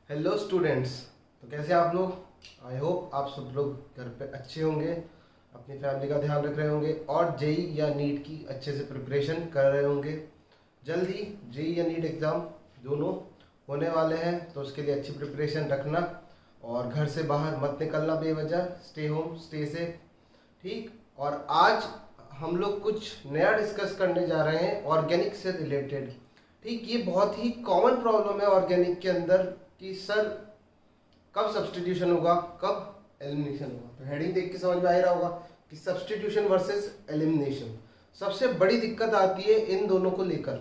Hello students. तो कैसे आप लोग? आई होप आप सब लोग घर पे अच्छे होंगे, अपनी फैमिली का ध्यान रख रहे होंगे और जेई या नीट की अच्छे से प्रिपरेशन कर रहे होंगे। जल्द ही जेई या नीट एग्ज़ाम दोनों होने वाले हैं, तो उसके लिए अच्छी प्रिपरेशन रखना और घर से बाहर मत निकलना बेवजह। Stay home, stay safe. ठीक। और आज हम लोग कुछ नया डिस्कस करने जा रहे हैं ऑर्गेनिक से रिलेटेड। ठीक, ये बहुत ही कॉमन प्रॉब्लम है ऑर्गेनिक के अंदर कि सर कब सब्सटीट्यूशन होगा, कब एलिमिनेशन होगा। तो हेडिंग देख के समझ में आ ही रहा होगा कि सब्सटीट्यूशन वर्सेस एलिमिनेशन। सबसे बड़ी दिक्कत आती है इन दोनों को लेकर,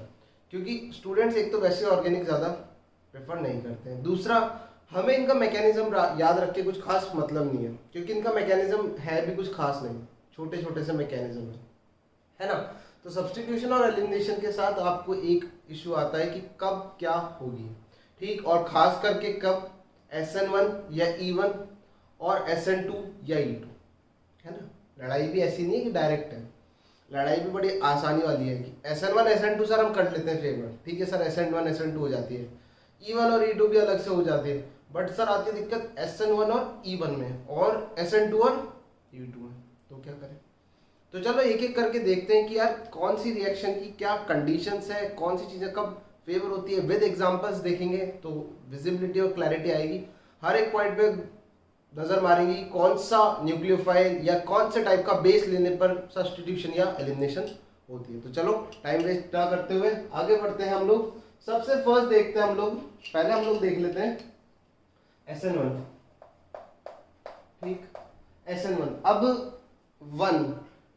क्योंकि स्टूडेंट्स एक तो वैसे ऑर्गेनिक ज़्यादा प्रेफर नहीं करते हैं, दूसरा हमें इनका मैकेनिज्म याद रख के कुछ खास मतलब नहीं है, क्योंकि इनका मैकेनिज्म है भी कुछ खास नहीं, छोटे छोटे से मैकेनिज्म है ना। तो सब्सटीट्यूशन और एलिमिनेशन के साथ आपको एक इशू आता है कि कब क्या होगी। ठीक, और खास करके कब SN1 या E1 और SN2 या E2, है ना। लड़ाई भी ऐसी नहीं है कि डायरेक्ट है, लड़ाई भी बड़ी आसानी वाली है कि SN1 SN2 सर हम कर लेते हैं फेवर, ठीक है सर SN1 SN2 हो जाती है, E1 और E2 भी अलग से हो जाती है, बट सर आती है दिक्कत SN1 और E1 में और SN2 और E2 में। तो क्या करें? तो चलो एक एक करके देखते हैं कि यार कौन सी रिएक्शन की क्या कंडीशंस है, कौन सी चीज़ें कब फेवर होती है। विद एग्जांपल्स देखेंगे तो विजिबिलिटी और क्लैरिटी आएगी। हर एक पॉइंट पे नजर मारेंगे कौन सा न्यूक्लियोफाइल या कौन से टाइप का बेस लेने पर सब्स्टिट्यूशन या एलिमिनेशन होती है। तो चलो टाइम वेस्ट ना करते हुए आगे बढ़ते हैं हम लोग। सबसे फर्स्ट देखते हैं हम लोग, पहले हम लोग देख लेते हैं SN1। ठीक, SN1 अब 1,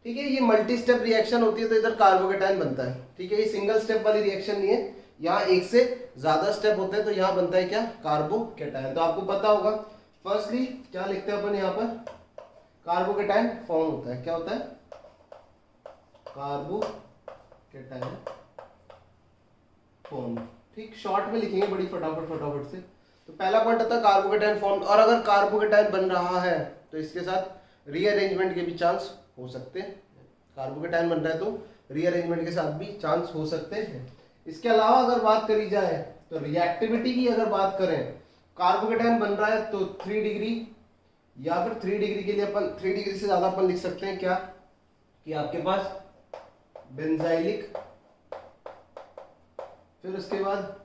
ठीक है, ये मल्टी स्टेप रिएक्शन होती है, तो इधर कार्बोकेटाइन बनता है। ठीक है, ये सिंगल स्टेप वाली रिएक्शन नहीं है, यहाँ एक से ज्यादा स्टेप होते हैं, तो यहाँ बनता है क्या, कार्बोकेटाइन। तो आपको पता होगा फर्स्टली क्या लिखते हैं अपन, यहाँ पर कार्बोकेटाइन फॉर्म होता है। क्या होता है? Carbocation form. ठीक, शॉर्ट में लिखेंगे बड़ी फटाफट फटाफट से। तो पहला पॉइंट आता है कार्बोकेटाइन फॉर्म, और अगर कार्बोकेटाइन बन रहा है तो इसके साथ रीअरेंजमेंट के भी चांस हो सकते हैं। कार्बोकेटाइन बन रहा है तो रीअरेंजमेंट के साथ भी चांस हो सकते हैं। इसके अलावा अगर बात करी जाए तो रिएक्टिविटी की अगर बात करें, कार्बोकेटाइन बन रहा है तो 3 डिग्री या फिर 3 डिग्री के लिए अपन 3 डिग्री से ज्यादा अपन लिख सकते हैं क्या, कि आपके पास बेंजाइलिक, फिर उसके बाद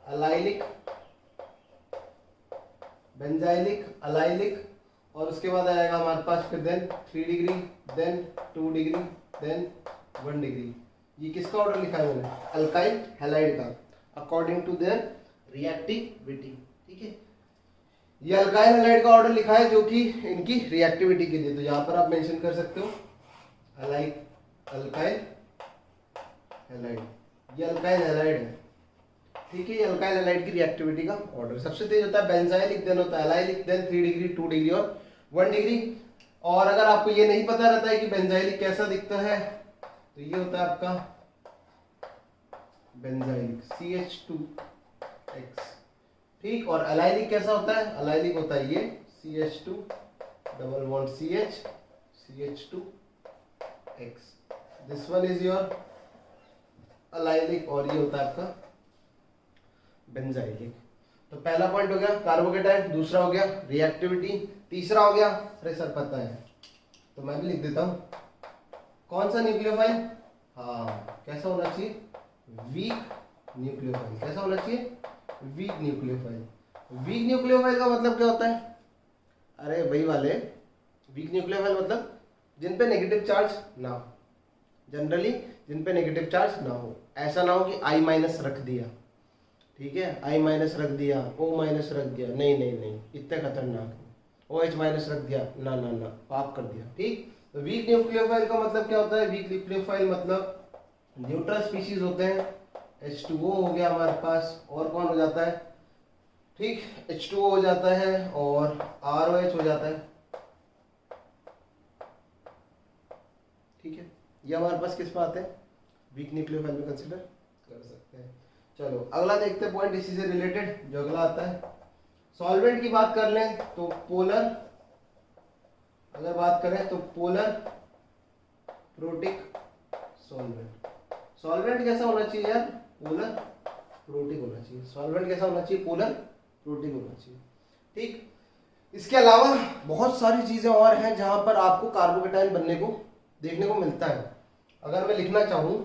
अलाइलिक, बेंजाइलिक अलाइलिक, और उसके बाद आएगा हमारे पास फिर then 3 degree, then 2 degree, then 1 degree. ये किसका ऑर्डर लिखा है मैंने? अल्काइल हैलाइड का, अकॉर्डिंग टू देयर रिएक्टिविटी। ठीक है, ये अल्काइल हैलाइड का ऑर्डर लिखा है जो कि इनकी रिएक्टिविटी के लिए। तो यहाँ पर आप मेंशन कर सकते हो अल्काइल हैलाइड, ये अल्काइल हैलाइड है। ठीक है, ये अल्काइल हैलाइड की रिएक्टिविटी का ऑर्डर सबसे तेज होता है, बेंजाइलिक देन होता है अलाइलिक, देन 3 डिग्री, 2 डिग्री और 1 डिग्री। और अगर आपको ये नहीं पता रहता है कि बेंजाइलिक कैसा दिखता है, तो ये होता है आपका बेंजाइलिक CH2X। ठीक, और अलाइलिक कैसा होता है? अलाइलिक होता है ये CH2 double bond CH CH2X। This one is your allylic और ये होता है आपका बेंजाइलिक। तो पहला पॉइंट हो गया कार्बोकेटाइन, दूसरा हो गया रिएक्टिविटी, तीसरा हो गया, अरे सर पता है तो मैं भी लिख देता हूं, कौन सा न्यूक्लियोफाइल? हाँ, कैसा होना चाहिए? Weak nucleophile. कैसा होना चाहिए? Weak nucleophile. वीक न्यूक्लियोफाइल का मतलब क्या होता है? अरे वही वाले वीक न्यूक्लियोफाइल मतलब जिन पे नेगेटिव चार्ज ना हो, जनरली जिन पे नेगेटिव चार्ज ना हो। ऐसा ना हो कि I- रख दिया, ठीक है, I- रख दिया, O- रख दिया, नहीं नहीं नहीं, इतने खतरनाक। OH- रख दिया, ना ना ना, पाप कर दिया। ठीक, तो वीक न्यूक्लियोफाइल का मतलब क्या होता है? वीक न्यूक्लियोफाइल मतलब न्यूट्रल स्पीशीज होते हैं। H2O हो गया हमारे पास, और कौन हो जाता है? ठीक, H2O हो जाता है और ROH हो जाता है। ठीक है, ये हमारे पास किस में आते हैं? वीक न्यूक्लियोफाइल में कंसिडर कर सकते हैं। चलो अगला देखते हैं पॉइंट इसी से रिलेटेड, जो अगला आता है सॉल्वेंट की बात कर लें तो पोलर, अगर बात करें तो पोलर प्रोटिक सॉल्वेंट। सॉल्वेंट कैसा होना चाहिए यार? पोलर प्रोटिक होना चाहिए। सॉल्वेंट कैसा होना चाहिए? पोलर प्रोटीन होना चाहिए। ठीक, इसके अलावा बहुत सारी चीजें और हैं जहां पर आपको कार्बोकेटाइन बनने को देखने को मिलता है। अगर मैं लिखना चाहूं,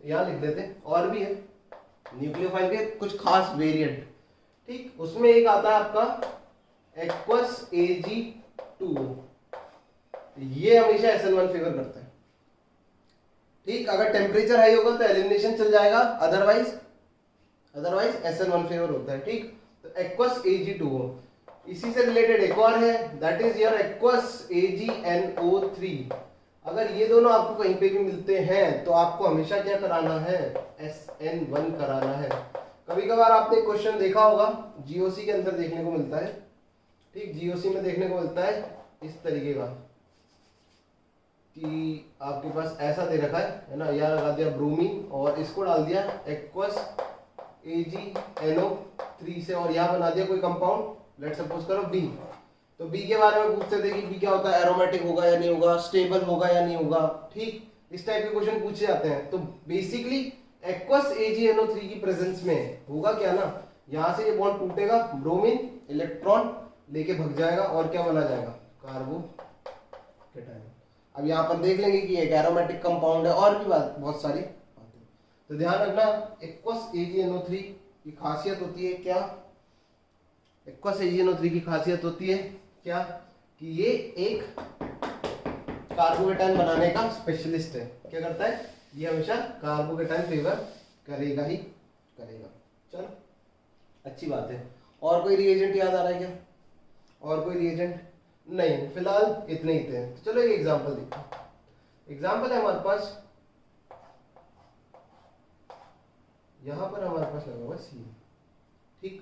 यहाँ लिख देते, और भी है न्यूक्लियोफाइल के कुछ खास वेरिएंट। ठीक, उसमें एक आता है आपका एक्वस Ag2O, ये हमेशा SN1 फेवर करता है। ठीक, अगर टेम्परेचर हाई होगा तो एलिमिनेशन चल जाएगा, अदरवाइज SN1 फेवर होता है। ठीक, तो एक्वस Ag2O। इसी से रिलेटेड एक और है, that is your aqueous AgNO3। अगर ये दोनों आपको कहीं पे भी मिलते हैं तो आपको हमेशा क्या कराना है, SN1 कराना है। कभी कभार आपने क्वेश्चन देखा होगा, GOC के अंदर देखने को मिलता है। ठीक, GOC में देखने को मिलता है इस तरीके का कि आपके पास ऐसा दे रखा है ना, यहाँ लगा दिया ब्रोमीन और इसको डाल दिया एक्वस AgNO3 से, और यहाँ बना दिया कोई कंपाउंड, लेट सपोज करो B। तो B के बारे में पूछते थे कि B क्या होता है, एरोमेटिक होगा या नहीं होगा, स्टेबल होगा या नहीं होगा। ठीक, इस टाइप के क्वेश्चन पूछे जाते हैं। तो बेसिकली एक्वस AgNO3 की प्रेजेंस में होगा क्या ना, यहाँ से ये बॉन्ड टूटेगा, ब्रोमीन इलेक्ट्रॉन लेके भग जाएगा और क्या बना जाएगा, कार्बोकेटाइन। अब यहाँ पर देख लेंगे कि एक एरोमेटिक कंपाउंड है, और भी बहुत सारी बातें। तो ध्यान रखना, एक्वस AgNO3 की खासियत होती है क्या, एक्वस AgNO3 की खासियत होती है क्या, कि ये एक कार्बोकेटाइन बनाने का स्पेशलिस्ट है। क्या करता है, ये हमेशा कार्बोकेटाइन फेवर करेगा ही करेगा। चलो, अच्छी बात है। और कोई रिएजेंट याद आ रहा है क्या, और कोई रिएजेंट? नहीं, फिलहाल इतने ही थे। तो चलो एक एग्जांपल देखते हैं। एग्जांपल है हमारे पास, यहां पर हमारे पास लगा हुआ C। ठीक,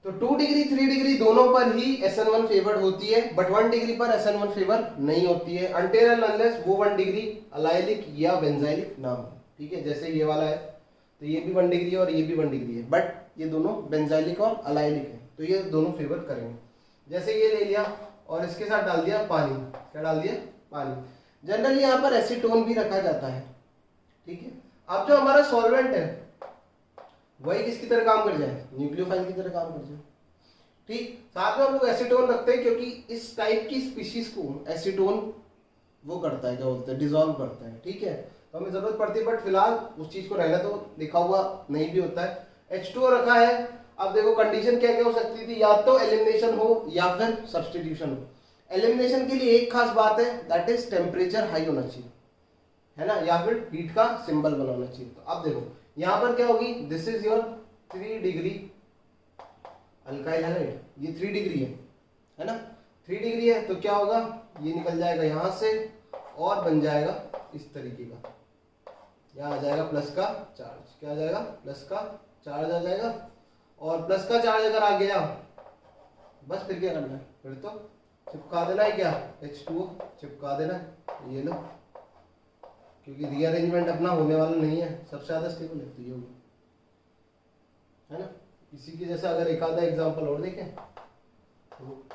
तो 2 डिग्री 3 डिग्री दोनों पर ही SN1 फेवर्ड होती है, बट 1 डिग्री पर SN1 फेवर नहीं होती है अनटिल एंड अनलेस वो 1 डिग्री अलाइलिक या बेंजाइलिक ना हो। ठीक है, जैसे ये वाला है तो ये भी 1 डिग्री और ये भी 1 डिग्री है, बट ये दोनों बेंजाइलिक और अलाइलिक है, तो ये दोनों फेवर करेंगे। जैसे ये ले लिया और इसके साथ डाल दिया पानी, क्या डाल दिया, पानी। जनरली यहाँ पर एसीटोन भी रखा जाता है। ठीक है, अब जो हमारा सॉल्वेंट है वही किसकी तरह काम कर जाए, न्यूक्लियोफाइल की तरह काम कर जाए। ठीक, साथ में हम लोग एसीटोन रखते हैं क्योंकि इस टाइप की स्पीशीज को एसीटोन वो करता है, क्या बोलते हैं, डिसॉल्व करता है। ठीक है, तो हमें जरूरत पड़ती है, बट फिलहाल उस चीज को रहना तो लिखा हुआ नहीं भी होता है। H2O रखा है। अब देखो कंडीशन क्या क्या हो सकती थी, या तो एलिमिनेशन हो या फिर सब्सटीट्यूशन हो। एलिमिनेशन के लिए एक खास बात है, दैट इज टेम्परेचर हाई होना चाहिए, है ना, या फिर हीट का सिंबल बनाना चाहिए। तो अब देखो यहां पर क्या होगी, this is your 3 degree alkyl halide, ये 3 डिग्री है ना, 3 डिग्री है, तो क्या होगा, ये निकल जाएगा यहां से और बन जाएगा इस तरीके का, यहाँ आ जाएगा प्लस का चार्ज, क्या आ जाएगा, प्लस का चार्ज आ जाएगा। और प्लस का चार्ज अगर आ गया, बस फिर क्या करना है, फिर तो चिपका देना है, क्या, H2O चिपका देना है, ये लो, क्योंकि रीअरेंजमेंट अपना होने वाला नहीं है, सबसे ज्यादा स्टेबल है तो ये होगी, है ना। इसी के जैसा अगर एक आधा एग्जांपल और देखें, तो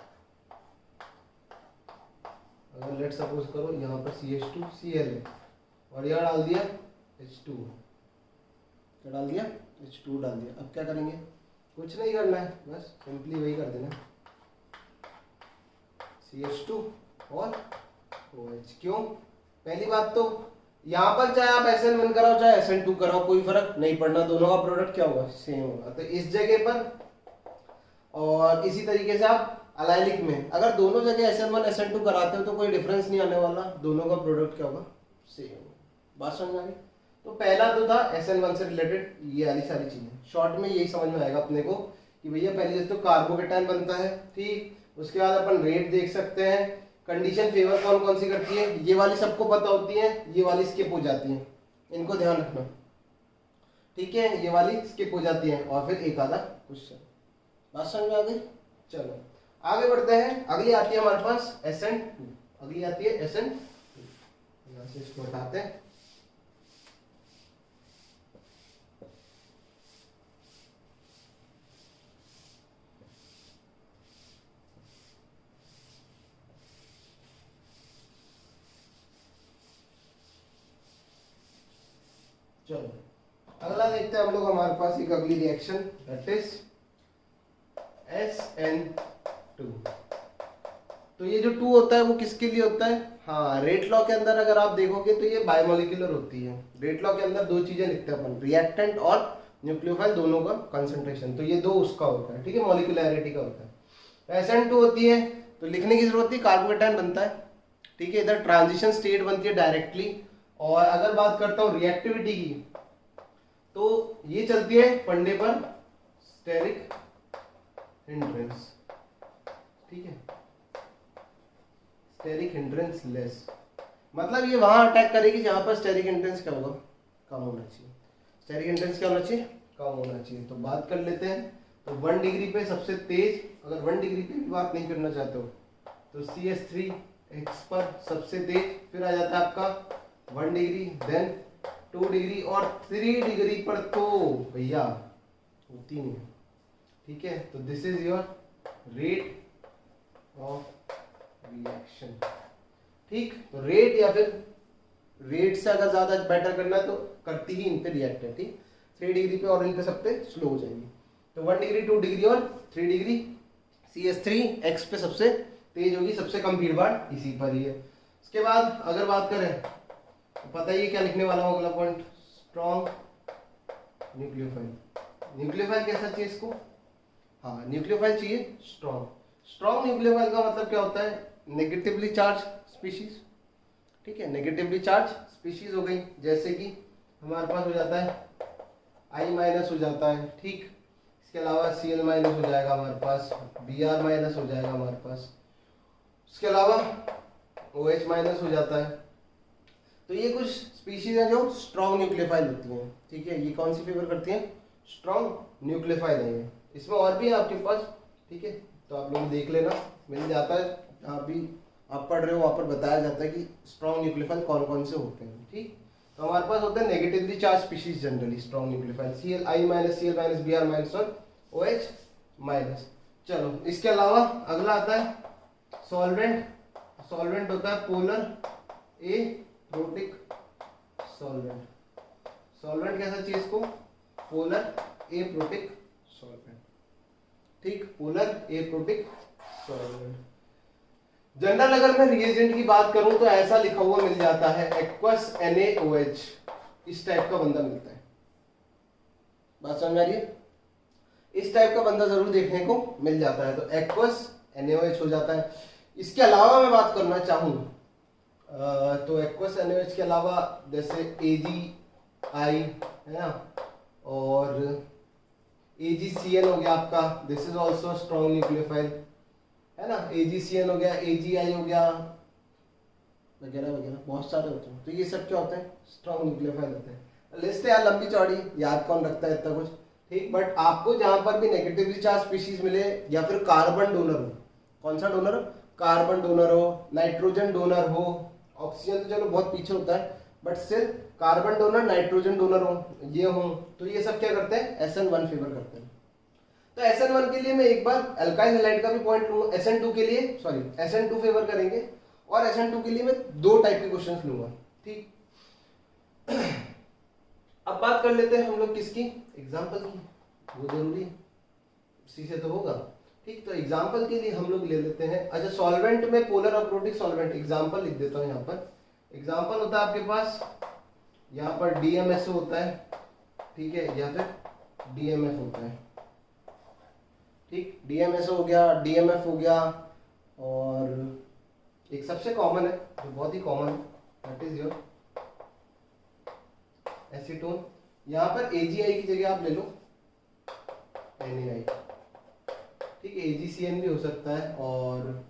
अगर लेट सपोज करो यहाँ पर CH2Cl है और यहाँ डाल दिया H2, क्या डाल दिया, H2 डाल दिया। अब क्या करेंगे, कुछ नहीं करना है, बस सिंपली वही कर देना, CH2 और OH। क्यों, पहली बात तो यहाँ पर चाहे आप SN1 कराओ चाहे SN2 कराओ कोई फर्क नहीं पड़ना, दोनों का प्रोडक्ट क्या होगा, सेम होगा। तो इस जगह पर और इसी तरीके से आप अलाइलिक में अगर दोनों जगह SN1 SN2 कराते हो तो कोई डिफरेंस नहीं आने वाला, दोनों का प्रोडक्ट क्या होगा, सेम होगा। बात समझ आ गई। तो पहला तो था SN1 से रिलेटेड ये वाली सारी चीजें, शॉर्ट में यही समझ में आएगा अपने को कि भैया पहले तो कार्बोकेटाइन बनता है। ठीक, उसके बाद अपन रेट देख सकते हैं, कंडीशन फेवर कौन कौन सी करती है, ये वाली सबको पता होती है, ये वाली स्किप हो जाती है, इनको ध्यान रखना। ठीक है, ये वाली स्किप हो जाती है, और फिर एक आधा क्वेश्चन। बात समझ में आ गई। चलो आगे बढ़ते हैं, अगली आती है हमारे पास SN2, अगली आती है SN2, यहाँ से इसको हटाते हैं। चलो अगला देखते हैं हम लोग, हमारे पास एक अगली रिएक्शन, दैट इज SN2। तो ये जो 2 होता है वो किसके लिए होता है? हाँ, रेट लॉ के अंदर अगर आप देखोगे तो ये बायोमोलिकुलर होती है। रेट लॉ के अंदर दो चीजें लिखते हैं अपन, रिएक्टेंट और न्यूक्लियोफाइल, दोनों का कंसंट्रेशन। तो ये दो उसका होता है, ठीक है, मॉलिक्यूलैरिटी का होता है। SN2 होती है तो लिखने की जरूरत नहीं, कार्बोकेटायन बनता है, ठीक है। इधर ट्रांजिशन स्टेट बनती है डायरेक्टली। और अगर बात करता हूँ रिएक्टिविटी की, तो ये चलती है फंडे पर स्टेरिक हिंड्रेंस, ठीक है, स्टेरिक हिंड्रेंस लेस, मतलब ये वहां अटैक करेगी जहां पर स्टेरिक हिंड्रेंस क्या होगा, कम होना चाहिए। स्टेरिक हिंड्रेंस क्या होना चाहिए, कम होना चाहिए। तो बात कर लेते हैं। तो 1 डिग्री पे सबसे तेज, अगर 1 डिग्री पे भी बात नहीं करना चाहते हो तो CH3X पर सबसे तेज, फिर आ जाता है आपका 1 डिग्री, देन 2 डिग्री और 3 डिग्री पर तो भैया होती नहीं है, ठीक है। तो this is your rate of reaction, ठीक। तो रेट या फिर रेट से अगर ज्यादा बेटर करना है तो करती ही इन पे रिएक्ट है, ठीक। 3 डिग्री पे और इन पे सब पे स्लो हो जाएगी। तो 1 डिग्री, 2 डिग्री और 3 डिग्री CH3X पे सबसे तेज होगी, सबसे कम भीड़ भाड़ इसी पर ही है। इसके बाद अगर बात करें तो पता ही क्या लिखने वाला हूँ, अगला पॉइंट, स्ट्रॉन्ग न्यूक्लियोफाइल। न्यूक्लियोफाइल कैसा चाहिए इसको, हाँ न्यूक्लियोफाइल चाहिए स्ट्रॉन्ग। स्ट्रॉन्ग न्यूक्लियोफाइल का मतलब क्या होता है, नेगेटिवली चार्ज स्पीशीज, ठीक है, नेगेटिवली चार्ज स्पीशीज हो गई, जैसे कि हमारे पास हो जाता है I- हो जाता है, ठीक। इसके अलावा Cl- हो जाएगा हमारे पास, Br- हो जाएगा हमारे पास, इसके अलावा OH- हो जाता है। तो ये कुछ स्पीशीज हैं जो स्ट्रॉन्ग न्यूक्लियोफाइल होती हैं, ठीक है। ये कौन सी फेवर करती हैं, स्ट्रॉन्ग न्यूक्लियोफाइल है ये। इसमें और भी है आपके पास, ठीक है, तो आप लोग देख लेना, मिल जाता है, जहाँ भी आप पढ़ रहे हो वहाँ पर बताया जाता है कि स्ट्रॉन्ग न्यूक्लियोफाइल कौन कौन से होते हैं, ठीक। तो हमारे पास होते हैं negatively charge species generally strong nucleophile, Cl- Cl- Br- और OH-। चलो, इसके अलावा अगला आता है सॉल्वेंट। सॉल्वेंट होता है पोलर एप्रोटिक सॉल्वेंट। सॉल्वेंट कैसा चाहिए इसको, पोलर एप्रोटिक सॉल्वेंट, ठीक, पोलर एप्रोटिक सॉल्वेंट। जनरल अगर मैं रिएजेंट की बात करूं तो ऐसा लिखा हुआ मिल जाता है एक्वस NaOH, इस टाइप का बंदा मिलता है। बात समझ आ रही है, इस टाइप का बंदा जरूर देखने को मिल जाता है, तो एक्वस NaOH हो जाता है। इसके अलावा मैं बात करना चाहूँ तो एक्वस NaOH के अलावा जैसे AgI है ना, और AgCN हो गया आपका, this is also strong nucleophile है ना, AgCN हो गया, AgI हो गया, वगैरह वगैरह बहुत सारे होते हैं। तो ये सब क्या होते हैं, स्ट्रॉन्ग न्यूक्लियोफाइल होते हैं। लिस्ट है यार लंबी चौड़ी, याद कौन रखता है इतना कुछ, ठीक। बट आपको जहां पर भी नेगेटिवली चार्ज स्पीशीज मिले या फिर कार्बन डोनर हो, कौन सा डोनर, कार्बन डोनर हो, नाइट्रोजन डोनर हो, ऑक्सीजन तो चलो बहुत पीछे होता है, बट सिर्फ कार्बन डोनर, नाइट्रोजन डोनर हो, ये हो, तो ये सब क्या करते हैं, SN1 फेवर करते हैं। तो SN1 के लिए मैं एक बार अल्काइल हैलाइड का भी पॉइंट लूंगा, SN2 के लिए, सॉरी SN2 फेवर करेंगे, और SN2 के लिए मैं 2 टाइप के क्वेश्चंस लूंगा, ठीक। अब बात कर लेते हैं हम लोग किसकी, एग्जाम्पल की, वो जरूरी है, इसी से तो होगा, ठीक। तो एग्जाम्पल के लिए हम लोग ले लेते हैं, अच्छा सॉल्वेंट में पोलर अप्रोटिक सॉल्वेंट, एग्जाम्पल लिख देता हूँ यहाँ पर। एग्जाम्पल होता है आपके पास यहाँ पर DMSO होता है, ठीक है, या फिर DMF होता है, ठीक। DMSO हो गया, DMF हो गया, और एक सबसे कॉमन है, जो बहुत ही कॉमन है, दैट इज योर एसीटोन। यहाँ पर AgI की जगह आप ले लो NaI, ठीक है, AgCN भी हो सकता है, और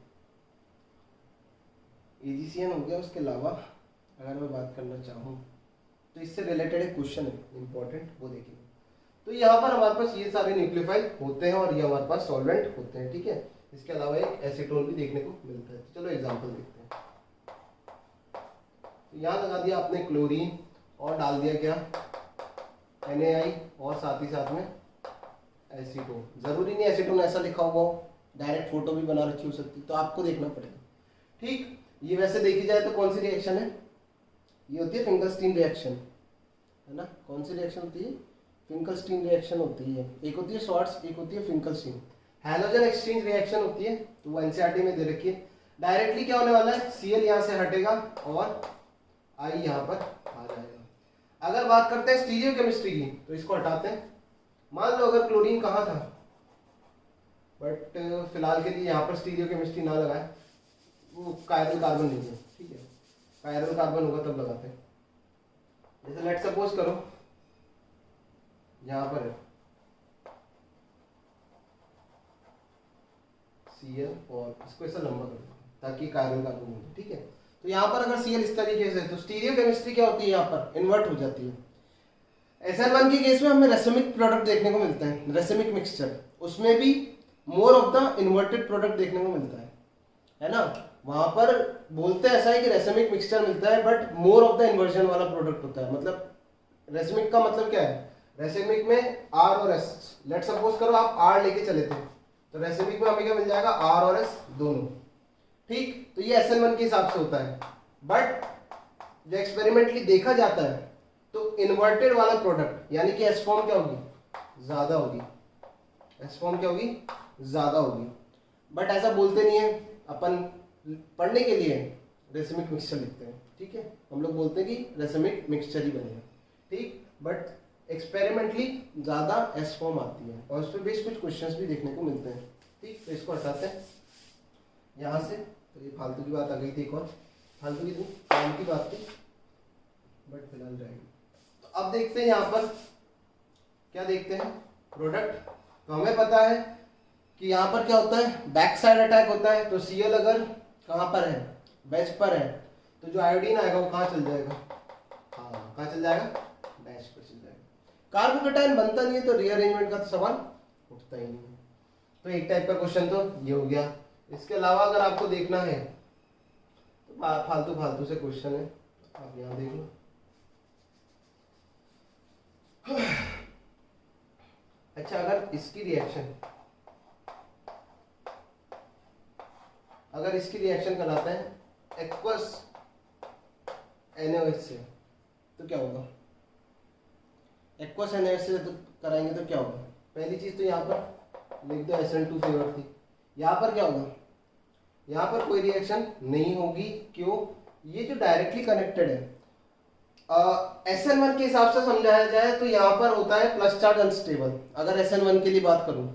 AgCN हो गया। उसके अलावा अगर मैं बात करना चाहूँ तो इससे रिलेटेड एक क्वेश्चन है इंपॉर्टेंट, वो देखिए। तो यहाँ पर हमारे पास ये सारे न्यूक्लियोफाइल होते हैं और ये हमारे पास सॉल्वेंट होते हैं, ठीक है। इसके अलावा एक एसीटोन भी देखने को मिलता है। चलो एग्जांपल देखते हैं। तो यहाँ लगा दिया आपने क्लोरीन और डाल दिया क्या, NaI, और साथ ही साथ में एसीटोन। जरूरी नहीं एसीटोन ऐसा लिखा हुआ हो, डायरेक्ट फोटो भी बना रखी हो सकती, तो आपको देखना पड़ेगा, ठीक। ये वैसे देखी जाए तो कौन सी रिएक्शन है, ये होती है फिंकलस्टीन रिएक्शन, है ना। कौन सी रिएक्शन होती है, फिंकलस्टीन रिएक्शन होती है। एक होती है शॉर्ट्स, एक होती है फिंकलस्टीन। हैलोजन एक्सचेंज रिएक्शन होती है, तो वो एनसीईआरटी में दे रखी है। डायरेक्टली क्या होने वाला है, Cl यहाँ से हटेगा और I यहाँ पर आ जाएगा। अगर बात करते हैं स्टीरियो केमिस्ट्री की, तो इसको हटाते हैं। मान लो अगर क्लोरीन कहाँ था, बट फिलहाल के लिए यहाँ पर स्टीरियो केमिस्ट्री ना लगाए, वो कायरल कार्बन नहीं है, ठीक है, कायरल कार्बन होगा तब लगाते हैं। जैसे लेट सपोज करो यहाँ पर है Cl और इसको ऐसा लंबा कर दो ताकि कायरल कार्बन हो, ठीक है। तो यहाँ पर अगर Cl इस तरीके से, तो स्टीरियो केमिस्ट्री क्या होती है, यहाँ पर इन्वर्ट हो जाती है। SN1 के केस में हमें रेसिमिक प्रोडक्ट देखने को मिलता है, रेसिमिक मिक्सचर, उसमें भी more of the inverted product देखने को मिलता है ना। वहां पर बोलते हैं ऐसा है कि रेसिमिक मिक्सचर मिलता है, but more of the inversion वाला प्रोडक्ट होता है। मतलब रेसिमिक का मतलब क्या है, रेसिमिक में R और S, लेट सपोज करो आप R लेके चले थे, तो रेसिमिक में हमें क्या मिल जाएगा, R और S दोनों, ठीक। तो ये SN1 के हिसाब से होता है, बट जो एक्सपेरिमेंटली देखा जाता है तो इन्वर्टेड वाला प्रोडक्ट यानी कि S फॉर्म क्या होगी, ज्यादा होगी, S फॉर्म क्या होगी, ज्यादा होगी। बट ऐसा बोलते नहीं है, अपन पढ़ने के लिए रेसिमिक मिक्सचर लिखते हैं, ठीक है। हम लोग बोलते हैं कि रेसिमिक मिक्सचर ही बनेगा, ठीक। बट एक्सपेरिमेंटली ज्यादा S फॉर्म आती है और उस पर बेस कुछ क्वेश्चंस भी देखने को मिलते हैं, ठीक। तो इसको हटाते हैं यहाँ से। तो ये फालतू की बात आ गई थी, एक और फालतू की काम की बात थी, बट फिलहाल रहेगी। तो अब देखते हैं यहाँ पर क्या देखते हैं, प्रोडक्ट। तो हमें पता है कि यहाँ पर क्या होता है, बैक साइड अटैक होता है। तो Cl अगर कहाँ पर है, बेंच पर है, तो जो आयोडीन आएगा वो कहाँ चल जाएगा, हाँ कहाँ चल जाएगा, डैश पर चल जाएगा। कार्बोकेटायन बनता नहीं है तो रीअरेंजमेंट का तो सवाल उठता ही नहीं है। तो एक टाइप का क्वेश्चन तो ये हो गया। इसके अलावा अगर आपको देखना है तो फालतू फालतू से क्वेश्चन है, आप यहाँ देख लो। अच्छा, अगर इसकी रिएक्शन कराते हैं एक्वस NaOH से, तो क्या होगा, एक्वस NaOH से तो कराएंगे तो क्या होगा। पहली चीज तो यहाँ पर लिख दो SN2 फेवर थी। यहाँ पर क्या होगा, यहाँ पर कोई रिएक्शन नहीं होगी, क्यों, ये जो डायरेक्टली कनेक्टेड है। SN1 के हिसाब से समझाया जाए तो यहाँ पर होता है प्लस चार्ज अनस्टेबल। अगर SN1 के लिए बात करूं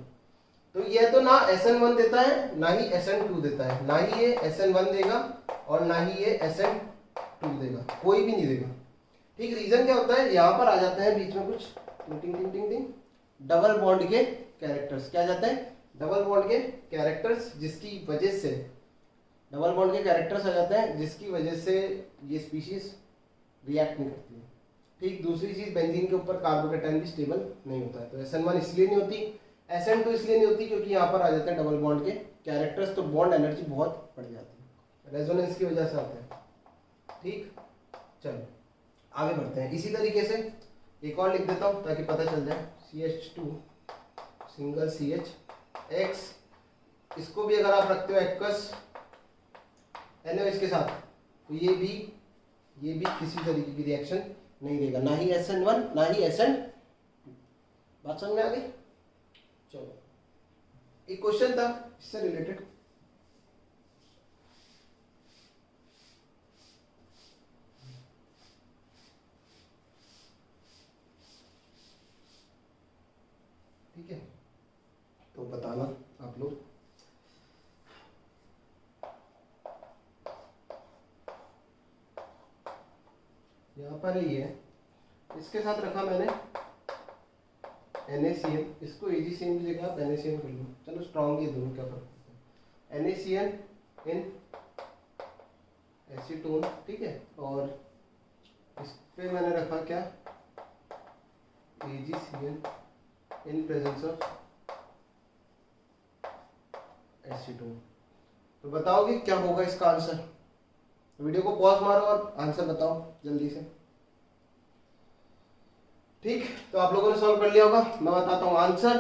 तो ये तो ना SN1 देता है ना ही SN2 देता है, ना ही ये SN1 देगा और ना ही ये SN2 देगा, कोई भी नहीं देगा, ठीक। रीजन क्या होता है, यहाँ पर आ जाते हैं बीच में कुछ टिंग टिंग टिंग टिंग डबल बॉन्ड के कैरेक्टर्स। क्या जाते हैं, डबल बॉन्ड के कैरेक्टर्स, जिसकी वजह से डबल बॉन्ड के कैरेक्टर्स आ जाते हैं, जिसकी वजह से ये स्पीशीज रिएक्ट नहीं करती है, ठीक। दूसरी चीज, बेंजीन के ऊपर कार्बोकेटायन भी स्टेबल नहीं होता है। तो SN1 इसलिए नहीं होती, SN2 इसलिए नहीं होती क्योंकि यहाँ पर आ जाते हैं डबल बॉन्ड के कैरेक्टर्स, तो बॉन्ड एनर्जी बहुत बढ़ जाती है, रेजोनेंस की वजह से आता है, ठीक। चलो आगे बढ़ते हैं। इसी तरीके से एक और लिख देता हूँ ताकि पता चल जाए, CH2 सिंगल CHX, इसको भी अगर आप रखते हो एक्वस NaOH के साथ, तो ये भी किसी तरीके की रिएक्शन नहीं देगा, ना ही SN1 ना ही SN2। बात समझ में आ गई। चलो एक क्वेश्चन था इससे रिलेटेड, ठीक है, तो बताना आप लोग। यहाँ पर ही है, इसके साथ रखा मैंने NaCl, इसको AgCN की जगह आप NaCN कर लो, चलो स्ट्रॉन्ग ये दोनों क्या फर्क पड़ता है, NaCN इन एसीटोन, ठीक है। और इस पे मैंने रखा क्या, AgCN in presence of acetone. तो बताओगे क्या होगा इसका आंसर, वीडियो को पॉज मारो और आंसर बताओ जल्दी से, ठीक। तो आप लोगों ने सॉल्व कर लिया होगा, मैं बताता हूँ आंसर।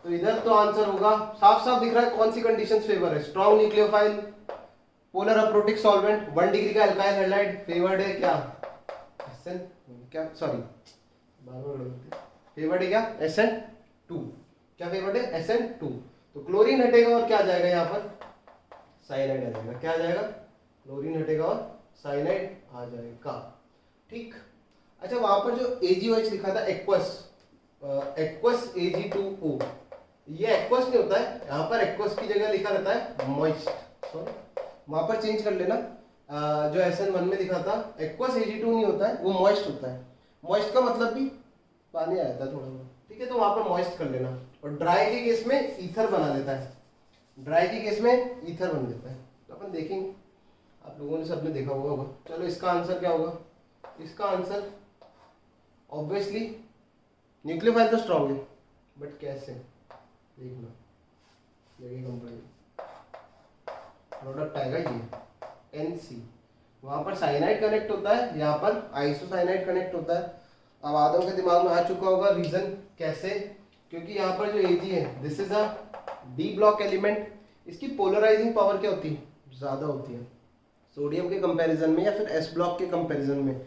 तो इधर तो आंसर होगा, साफ साफ दिख रहा है कौन सी कंडीशंस फेवर है, strong nucleophile, polar aprotic solvent, 1 degree का एल्काइल हैलाइड, फेवर्ड है क्या SN, क्या सॉरी बार बार फेवर्ड है क्या SN2, क्या फेवर्ड है SN2। तो क्लोरीन हटेगा और क्या आ जाएगा यहाँ पर, साइनाइड आ जाएगा। क्या आ जाएगा, क्लोरीन हटेगा और साइनाइड आ जाएगा। ठीक। अच्छा, वहां पर जो AgOH लिखा था एक्वस, एक्वस Ag2O, ये एक्वस नहीं होता है, यहाँ पर एक्वस की जगह लिखा रहता है मॉइस्ट। सॉरी, वहां पर चेंज कर लेना। जो SN1 में लिखा था एक्वस Ag2 नहीं होता है, वो मॉइस्ट होता है। मॉइस्ट का मतलब भी पानी आया था थोड़ा बहुत, ठीक है, तो वहां पर मॉइस्ट कर लेना। और ड्राई के केस में ईथर बना लेता है, ड्राई के केस में ईथर बन देता है। तो अपन देखेंगे, आप लोगों ने सबने देखा हुआ होगा। चलो इसका आंसर क्या होगा, इसका आंसर ऑब्वियसली न्यूक्लियोफाइल तो स्ट्रॉन्ग है, बट कैसे देखना, देखिए कंपाउंड प्रोडक्ट आएगा ये NC, वहां पर साइनाइड कनेक्ट होता है, यहाँ पर आइसोसाइनाइड कनेक्ट होता है। अब आदों के दिमाग में आ चुका होगा रीजन कैसे, क्योंकि यहाँ पर जो Ag है this is a D block element, इसकी पोलराइजिंग पावर क्या होती है, ज्यादा होती है सोडियम के कंपैरिजन में, या फिर S ब्लॉक के कंपैरिजन में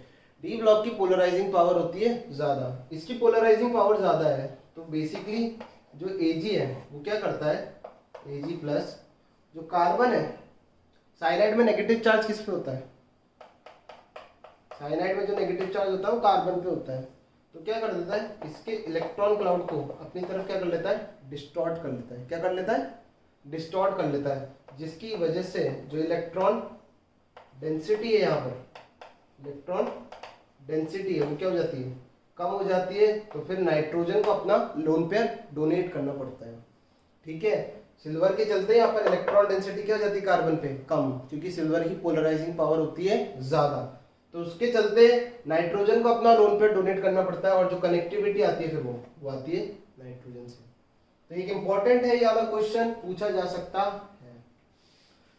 डी ब्लॉक की पोलराइजिंग पावर होती है ज्यादा, इसकी पोलराइजिंग पावर ज्यादा है। तो बेसिकली जो Ag है वो क्या करता है, Ag प्लस जो कार्बन है, साइनाइड में नेगेटिव चार्ज किस पे होता है, साइनाइड में जो नेगेटिव चार्ज होता है वो कार्बन पे होता है। तो क्या कर देता है, इसके इलेक्ट्रॉन क्लाउड को अपनी तरफ क्या कर लेता है, डिस्टॉर्ट कर लेता है। क्या कर लेता है, डिस्टॉर्ट कर लेता है, जिसकी वजह से जो इलेक्ट्रॉन डेंसिटी है, यहाँ पर इलेक्ट्रॉन डेंसिटी है वो क्या हो जाती है, कम हो जाती है। तो फिर नाइट्रोजन को अपना लोन पेयर डोनेट करना पड़ता है। ठीक है, सिल्वर के चलते यहाँ पर इलेक्ट्रॉन डेंसिटी क्या हो जाती है कार्बन पे, कम, क्योंकि सिल्वर की पोलराइजिंग पावर होती है ज्यादा। तो उसके चलते नाइट्रोजन को अपना लोन पेयर डोनेट करना पड़ता है, और जो कनेक्टिविटी आती है फिर वो आती है नाइट्रोजन से। तो एक इंपॉर्टेंट है, ये वाला क्वेश्चन पूछा जा सकता है।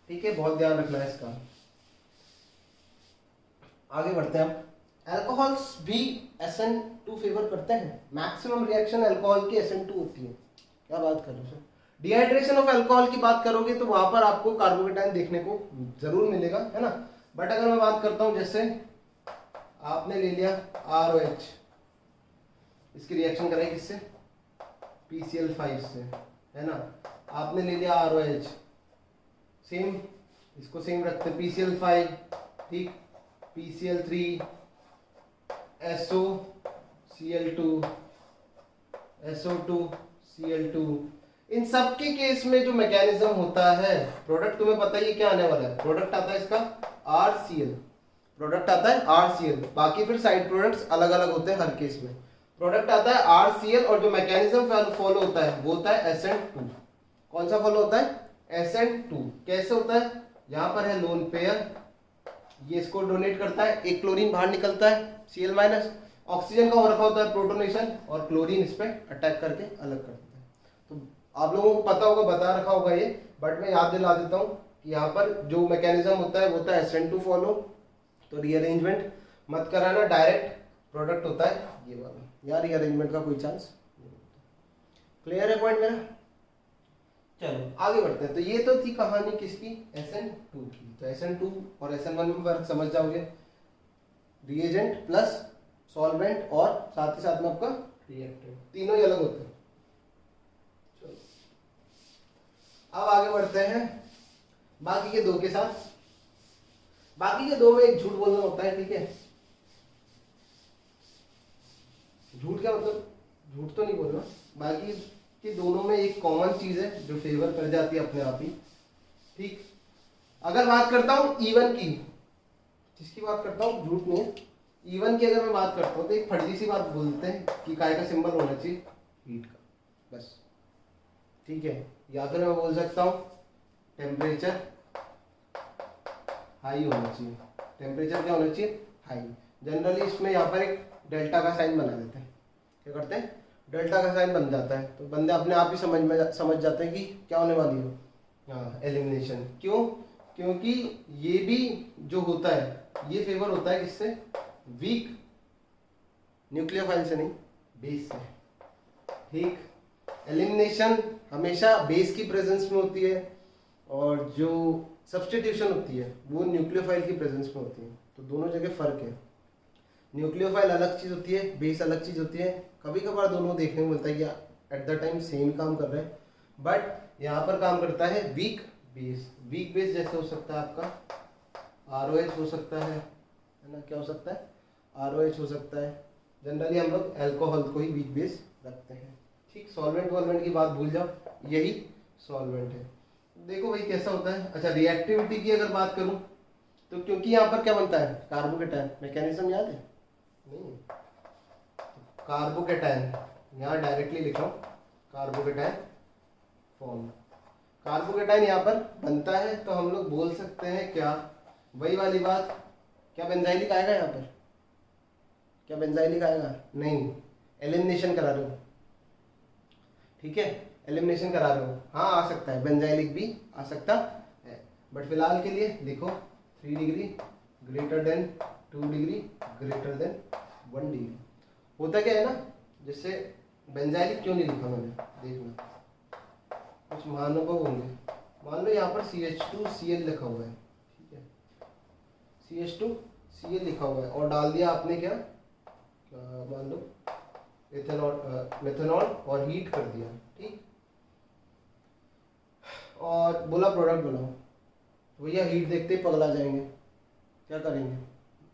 ठीक है, बहुत ध्यान रखना है इसका। आगे बढ़ते हैं। अल्कोहल्स भी SN2 फेवर करते हैं, मैक्सिमम रिएक्शन अल्कोहल की SN2 होती है। क्या बात कर रहे हो, डिहाइड्रेशन ऑफ अल्कोहल की बात करोगे तो वहां पर आपको कार्बोकेटाइन देखने को जरूर मिलेगा, है ना। बट अगर मैं बात करता हूं, जैसे आपने ले लिया ROH, इसकी रिएक्शन कराई किससे, PCl5 से, है ना। आपने ले लिया ROH, सेम, इसको सेम रखते हैं, PCl5, ठीक, PCl3, SOCl2, SO2, Cl2, इन सब के केस में जो मैकेनिज्म होता है, प्रोडक्ट तुम्हें पता ही क्या आने वाला है, प्रोडक्ट आता है इसका RCl, प्रोडक्ट आता है RCl, बाकी फिर साइड प्रोडक्ट्स अलग अलग होते हैं हर केस में। प्रोडक्ट आता है RCl, और जो मैकेनिज्म फॉलो होता है वो होता है SN2। कौन सा फॉलो होता है, SN2। कैसे होता है, यहाँ पर है लोन पेयर, ये इसको डोनेट करता है, एक क्लोरीन बाहर निकलता है Cl-, ऑक्सीजन का हो रखा होता है प्रोटोनेशन, और क्लोरीन इस पे अटैक करके अलग कर देता है। तो आप लोगों को पता होगा, बता रखा होगा ये, बट मैं याद दिला देता हूँ कि यहाँ पर जो मैकेनिज्म होता है वो होता है SN2 फॉलो। तो रीअरेंजमेंट मत कराना, डायरेक्ट प्रोडक्ट होता है ये वाला, यार रीअरेंजमेंट का कोई चांस नहीं। क्लियर है पॉइंट मेरा। चलो आगे बढ़ते हैं। तो ये तो थी कहानी किसकी, SN2 की। तो SN2 और SN1 में फर्क समझ जाओगे, रिएजेंट प्लस सॉल्वेंट और साथ ही साथ में आपका रिएक्टेंट, तीनों ही अलग होते हैं। चलो अब आगे बढ़ते हैं बाकी के दो के साथ। बाकी के दो में एक झूठ बोलना होता है, ठीक है। झूठ क्या मतलब, झूठ तो नहीं बोलना, बाकी के दोनों में एक कॉमन चीज है जो फेवर कर जाती है अपने आप ही, ठीक। अगर बात करता हूं E1 की, जिसकी बात करता हूं, झूठ नहीं है, E1 की अगर मैं बात करता हूं तो एक फर्जी सी बात बोलते हैं कि काय का सिंबल होना चाहिए हीट का, बस, ठीक है। या फिर मैं बोल सकता हूं टेम्परेचर हाई होना चाहिए, टेम्परेचर क्या होना चाहिए, हाई। जनरली इसमें यहाँ पर एक डेल्टा का साइन बना देते हैं, क्या करते हैं, डेल्टा का साइन बन जाता है। तो बंदे अपने आप ही समझ जाते हैं कि क्या होने वाली हो, हाँ, एलिमिनेशन। क्यों, क्योंकि ये भी जो होता है ये फेवर होता है किससे, वीक न्यूक्लियोफाइल से, नहीं बेस से, ठीक। एलिमिनेशन हमेशा बेस की प्रेजेंस में होती है, और जो सब्स्टिट्यूशन होती है वो न्यूक्लियोफाइल की प्रेजेंस में होती है। तो दोनों जगह फर्क है, न्यूक्लियोफाइल अलग चीज होती है, बेस अलग चीज होती है। कभी कभार दोनों देखने को मिलता है कि एट द टाइम सेम काम कर रहे हैं, बट यहाँ पर काम करता है वीक बेस। वीक बेस जैसे हो सकता है आपका ROH हो सकता है ना, क्या हो सकता है, ROH हो सकता है। जनरली हम लोग अल्कोहल को ही वीक बेस रखते हैं। ठीक, सॉल्वेंट वॉल्वेंट की बात भूल जाओ, यही सॉल्वेंट है। देखो भाई कैसा होता है। अच्छा, रिएक्टिविटी की अगर बात करूं तो क्योंकि यहाँ पर क्या बनता है, कार्बोकेटायन, मैकेनिज्म याद है नहीं, कार्बोकेटायन, यहाँ डायरेक्टली लिख रहा हूँ कार्बोकेटायन फॉर्म। कार्बोकेटायन यहाँ पर बनता है तो हम लोग बोल सकते हैं क्या, वही वाली बात, क्या बेंजाइलिक आएगा यहाँ पर, क्या बेंजाइलिक आएगा, नहीं, एलिमिनेशन करा रहे हो, ठीक है, एलिमिनेशन करा रहे हो, हाँ आ सकता है, बेंजाइलिक भी आ सकता है, बट फिलहाल के लिए लिखो 3 degree greater than 2 degree greater than 1 degree. होता क्या है ना, जैसे बेंजाइलिक क्यों नहीं लिखा मैंने, देखना कुछ महानुभव होंगे। मान लो यहाँ पर CH2Cl लिखा हुआ है, ठीक है, CH2Cl लिखा हुआ है और डाल दिया आपने क्या, मान लो मेथनॉल और हीट कर दिया, ठीक, और बोला प्रोडक्ट बनाओ, तो भैया हीट देखते ही पगला जाएंगे, क्या करेंगे,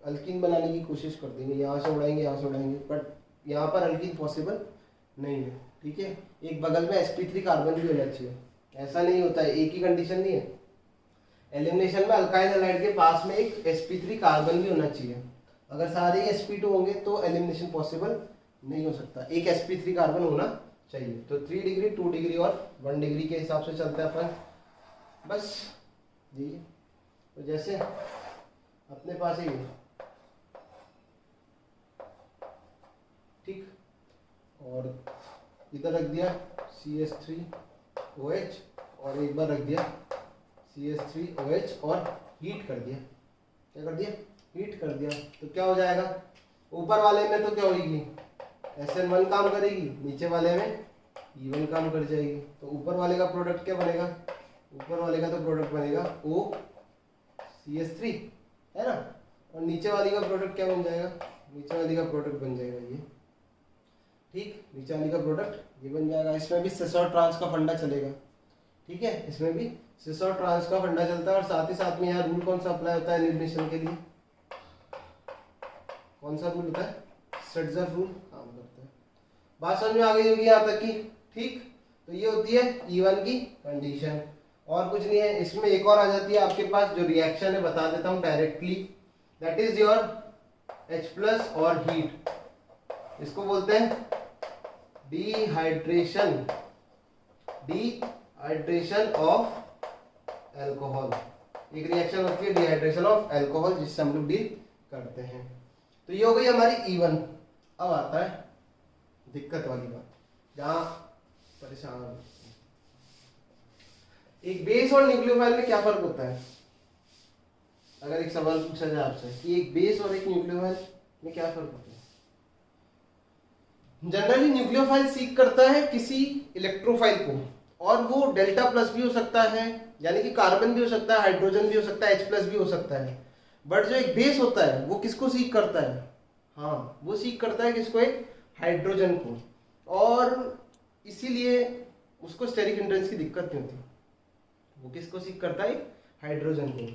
अल्कीन बनाने की कोशिश कर देंगे, यहाँ से उड़ाएंगे यहाँ से उड़ाएंगे, बट यहाँ पर अल्कीन पॉसिबल नहीं है, ठीक है। एक बगल में sp3 कार्बन भी होना चाहिए, ऐसा नहीं होता है, एक ही कंडीशन नहीं है, एलिमिनेशन में अल्काइल हैलाइड के पास में एक sp3 कार्बन भी होना चाहिए। अगर सारे ही sp2 होंगे तो एलिमिनेशन पॉसिबल नहीं हो सकता, एक sp3 कार्बन होना चाहिए। तो 3 डिग्री 2 डिग्री और 1 डिग्री के हिसाब से चलता है अपन, बस जी। तो जैसे अपने पास ही है, ठीक, और इधर रख दिया CH3OH और एक बार रख दिया CH3OH और हीट कर दिया, क्या कर दिया, हीट कर दिया, तो क्या हो जाएगा, ऊपर वाले में तो क्या होगी, SN1 काम करेगी, नीचे वाले में E1 काम कर जाएगी, तो ऊपर वाले का प्रोडक्ट क्या बनेगा, ऊपर वाले का तो प्रोडक्ट बनेगा OCH3 है ना, और नीचे वाली का प्रोडक्ट क्या बन जाएगा, नीचे वाली का प्रोडक्ट बन जाएगा ये, ठीक, नीचे वाली का प्रोडक्ट ये बन जाएगा। इसमें भी सिस और ट्रांस का फंडा चलेगा, ठीक है, इसमें भी सिस और ट्रांस का फंडा चलता है, और साथ ही साथ में यहाँ रूल कौन सा अप्लाई होता है एलिमिनेशन के लिए, कौन सा रूल होता है, श्रेट्जर रूल काम करता है। बात समझ में आ गई होगी यहाँ तक की, ठीक। तो ये होती है E1 की कंडीशन, और कुछ नहीं है। इसमें एक और आ जाती है आपके पास जो रिएक्शन है, बता देता हूँ directly, that is your H+ और हीट, इसको बोलते हैं डिहाइड्रेशन ऑफ अल्कोहल। एक रिएक्शन होती है डिहाइड्रेशन ऑफ अल्कोहल जिससे हम लोग डील करते हैं। तो ये हो गई हमारी E1। अब आता है दिक्कत वाली बात, जहां परेशान, एक बेस और न्यूक्लियोफाइल में क्या फर्क होता है। अगर एक सवाल पूछा जाए आपसे कि एक बेस और एक न्यूक्लियोफाइल में क्या फर्क होता है, जनरली न्यूक्लियोफाइल सीक करता है किसी इलेक्ट्रोफाइल को, और वो डेल्टा प्लस भी हो सकता है, यानी कि कार्बन भी हो सकता है, हाइड्रोजन भी हो सकता है, H+ भी हो सकता है। बट जो एक बेस होता है वो किसको सीक करता है, हाँ वो सीक करता है किसको, एक हाइड्रोजन को, और इसीलिए उसको स्टेरिक हिंड्रेंस की दिक्कत नहीं होती। वो किसको सीक करता है, हाइड्रोजन को।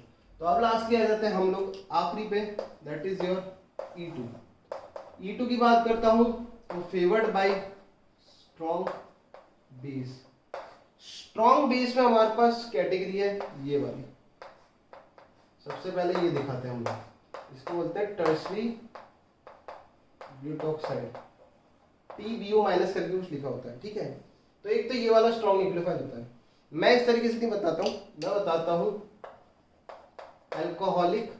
तो अब लास्ट आ जाते हैं हम लोग आखिरी पे, दैट इज योर E2 की बात करता हूं तो favoured bye strong base. Strong base में हमारे पास कैटेगरी है ये वाली। सबसे पहले ये दिखाते हैं हम लोग, इसको बोलते हैं टर्शरी ब्यूटॉक्साइड, TBO माइनस करके कुछ लिखा होता है, ठीक है। तो एक तो ये वाला स्ट्रॉन्ग न्यूक्लियोफाइल होता है। मैं इस तरीके से नहीं बताता हूं, मैं बताता हूं अल्कोहलिक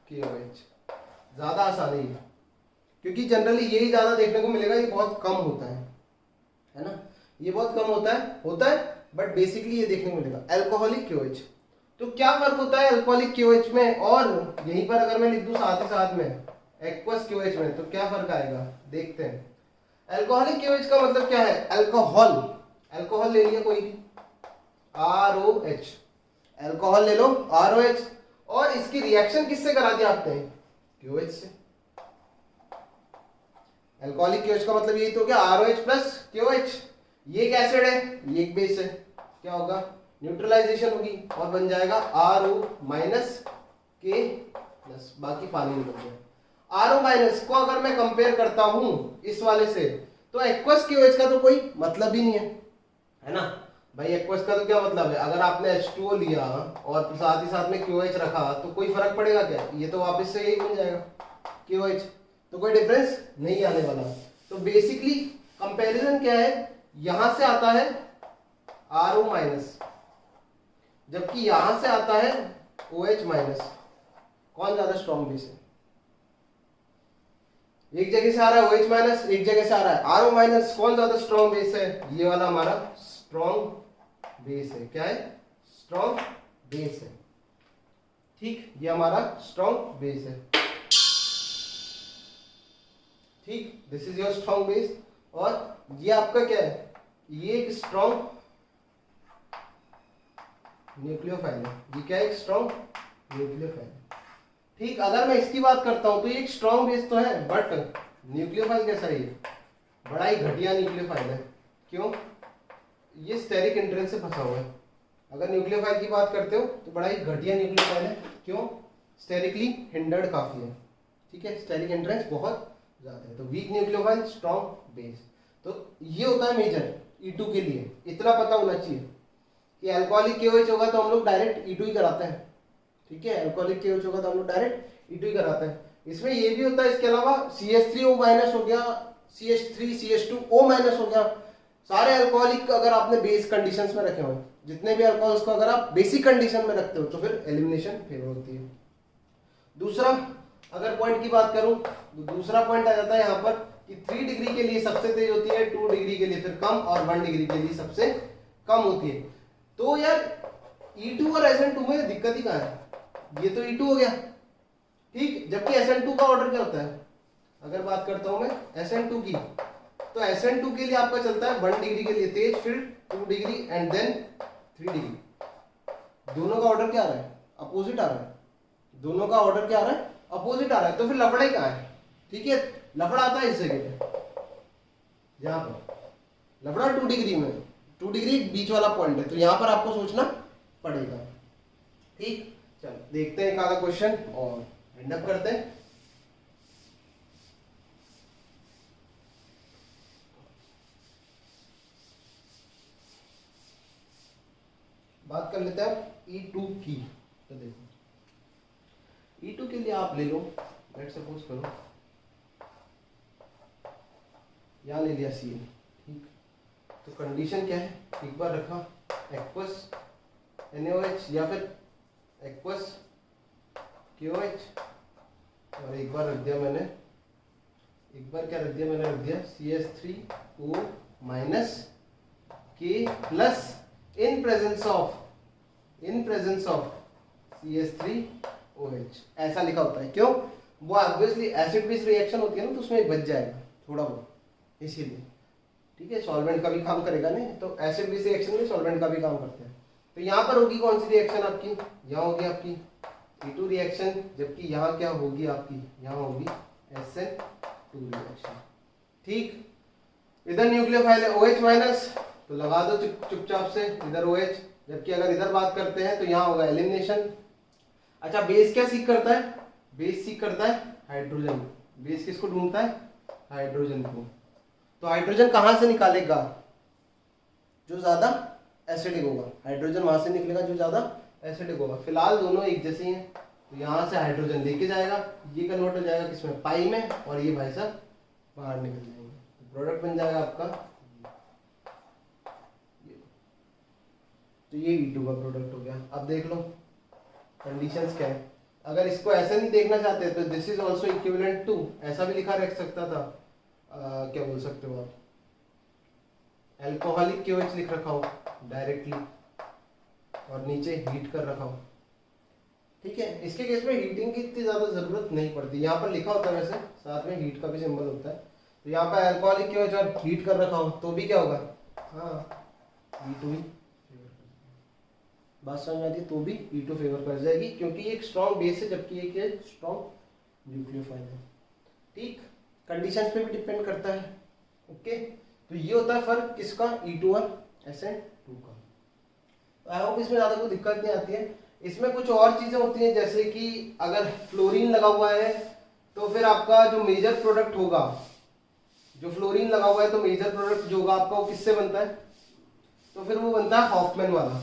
KOH, ज्यादा आसान है ये, क्योंकि जनरली यही ज्यादा देखने को मिलेगा, ये बहुत कम होता है ना, ये बहुत कम होता है बट बेसिकली ये देखने को मिलेगा अल्कोहलिक KOH। तो क्या फर्क होता है अल्कोहलिक KOH में, और यहीं पर अगर मैं लिख दूं साथ ही साथ में एक्वस KOH में, तो क्या फर्क आएगा देखते हैं। अल्कोहलिक KOH का मतलब क्या है, अल्कोहल ले लिया कोई भी, ROH, अल्कोहल ले लो ROH, और इसकी रिएक्शन किससे करा दी आपने, KOH से। अल्कोहलिक KOH का मतलब यही तो क्या, ROH प्लस KOH, ये एक एसिड है, ये एक बेस है, क्या होगा, न्यूट्रलाइजेशन होगी और बन जाएगा RO माइनस के प्लस, बाकी पानी निकल जाए। RO माइनस को अगर मैं कंपेयर करता हूं इस वाले से, तो एक्वस KOH का तो कोई मतलब ही नहीं है ना भाई। एक्वस का तो क्या मतलब है, अगर आपने H2O लिया और साथ ही साथ में KOH रखा तो कोई फर्क पड़ेगा क्या, ये तो वापस से यही बन जाएगा KOH, तो कोई डिफरेंस नहीं आने वाला। तो बेसिकली कंपैरिजन क्या है, यहां से आता है RO माइनस, जबकि यहां से आता है OH माइनस, कौन ज्यादा स्ट्रॉन्ग बेस है। एक जगह से आ रहा है OH माइनस, एक जगह से आ रहा है RO माइनस, कौन ज्यादा स्ट्रॉन्ग बेस है, ये वाला हमारा स्ट्रॉन्ग बेस है। क्या है, स्ट्रॉन्ग बेस है, ठीक, ये हमारा स्ट्रॉन्ग बेस है, ठीक, this is your strong base. और ये आपका क्या है, ये एक स्ट्रॉन्ग न्यूक्लियोफाइल है, ये क्या है, एक स्ट्रॉन्ग न्यूक्लियोफाइल है, ठीक। अगर मैं इसकी बात करता हूं तो ये एक स्ट्रॉन्ग बेस तो है, बट न्यूक्लियोफाइल कैसा है, बड़ा ही घटिया न्यूक्लियोफाइल है। क्यों, ये स्टेरिक एंट्रेंस से फंसा हुआ है। अगर न्यूक्लियोफाइल की बात करते हो तो बड़ा ही घटिया न्यूक्लियोफाइल है। क्यों, स्टेरिकली हिंडर्ड काफी है, ठीक है, स्टेरिक एंट्रेंस बहुत ज्यादा है। तो वीक न्यूक्लियोफाइल, स्ट्रॉन्ग बेस, तो ये होता है मेजर E2 के लिए। इतना पता होना चाहिए कि अल्कोहलिक KOH होगा तो हम लोग डायरेक्ट E2 ही कराते हैं, ठीक है, अल्कोहलिक KOH होगा तो हम लोग डायरेक्ट E2 ही कराते हैं। इसमें ये भी होता है, इसके अलावा CH3O माइनस हो गया, CH3 CH2O माइनस हो गया। सारे अल्कोहलिक अगर आपने बेस कंडीशंस में रखे हुए, जितने भी अल्कोहल्स को अगर आप बेसिक कंडीशन में रखते हो तो फिर एलिमिनेशन फेवर होती है। दूसरा अगर पॉइंट की बात करूं तो दूसरा पॉइंट आ जाता है यहाँ पर कि 3 डिग्री के लिए सबसे तेज होती है, 2 डिग्री के लिए फिर कम, और 1 डिग्री के लिए सबसे कम होती है। तो यार E2 और SN2 में दिक्कत ही कहाँ है, ये तो E2 हो गया, ठीक, जबकि SN2 का ऑर्डर क्या होता है। अगर बात करता हूं मैं SN2 की, तो SN2 के लिए आपका चलता है 1 डिग्री के लिए तेज, फिर 2 डिग्री एंड देन 3 डिग्री। दोनों का ऑर्डर क्या आ रहा है, अपोजिट आ रहा है, दोनों का ऑर्डर क्या आ रहा है, अपोजिट आ रहा है। तो फिर लफड़ा ही कहाँ है, ठीक है, लफड़ा आता है इस जगह पे, यहाँ पर लफड़ा 2 डिग्री में, 2 डिग्री बीच वाला पॉइंट है, तो यहां पर आपको सोचना पड़ेगा, ठीक। चलो देखते हैं एक आधा क्वेश्चन और एंड अप करते हैं। बात कर लेते हैं E2 की। तो देखो E2 के लिए आप ले लो, लेट सपोज करो यहाँ ले लिया Cl, ठीक। तो कंडीशन क्या है, एक बार रखा एक्वस NaOH या फिर एक्वस KOH, और एक बार रख दिया मैंने, एक बार क्या रख दिया मैंने, रख दिया CH3O minus K plus in presence of CH3OH, ऐसा लिखा होता है। क्यों, वो ऑब्वियसली एसिड बेस रिएक्शन होती है ना, तो उसमें बच जाएगा थोड़ा बहुत, इसीलिए, ठीक है, सॉल्वेंट का भी काम करेगा नहीं, तो एसिड बेस रिएक्शन में सॉल्वेंट का भी काम करते हैं। तो यहाँ पर होगी कौन सी रिएक्शन आपकी, यहाँ होगी आपकी E2 रिएक्शन, जबकि यहाँ क्या होगी आपकी, यहाँ होगी SN2 रिएक्शन, ठीक। इधर न्यूक्लियोफाइल है OH माइनस, तो लगा दो चुपचाप से इधर OH, जबकि अगर इधर बात करते हैं तो यहाँ होगा एलिमिनेशन। अच्छा, बेस क्या सीख करता है, बेस सीख करता है हाइड्रोजन। बेस किसको ढूंढता है, हाइड्रोजन को। तो हाइड्रोजन कहां से निकालेगा, जो ज्यादा एसिडिक होगा, हाइड्रोजन वहां से निकलेगा जो ज्यादा एसिडिक होगा। फिलहाल दोनों एक जैसे ही हैं, तो यहां से हाइड्रोजन लेके जाएगा, ये कन्वर्ट हो जाएगा किसमें, पाई में, और ये भाई साहब बाहर निकल जाएंगे, तो प्रोडक्ट बन जाएगा आपका, तो ये E2 का प्रोडक्ट हो गया। अब देख लो कंडीशंस क्या है, अगर इसको ऐसे नहीं देखना चाहते तो this is also equivalent to, ऐसा भी लिखा रख सकता था, क्या बोल सकते हो आप, अल्कोहलिक KOH लिख रखा हो डायरेक्टली, और नीचे हीट कर रखा हो, ठीक है। इसके केस में हीटिंग की इतनी ज्यादा जरूरत नहीं पड़ती, यहाँ पर लिखा होता है वैसे, साथ में हीट का भी सिंबल होता है, तो यहाँ पर अल्कोहलिक KOH और हीट कर रखा हो तो भी क्या होगा, हाँ E2 ही बात समझ में आती है, तो भी E2 फेवर कर जाएगी, क्योंकि ये एक स्ट्रॉन्ग बेस है, जबकि ये क्या स्ट्रॉन्ग न्यूक्लियोफाइल है, ठीक। कंडीशंस पे भी डिपेंड करता है, ओके। तो ये होता है फर्क किसका, E2 और SN2 का। आई होप इसमें ज़्यादा कोई दिक्कत नहीं आती है। इसमें कुछ और चीज़ें होती हैं, जैसे कि अगर फ्लोरीन लगा हुआ है तो फिर आपका जो मेजर प्रोडक्ट होगा, जो फ्लोरीन लगा हुआ है तो मेजर प्रोडक्ट जो होगा आपका वो किससे बनता है, तो फिर वो बनता है हॉफमैन वाला।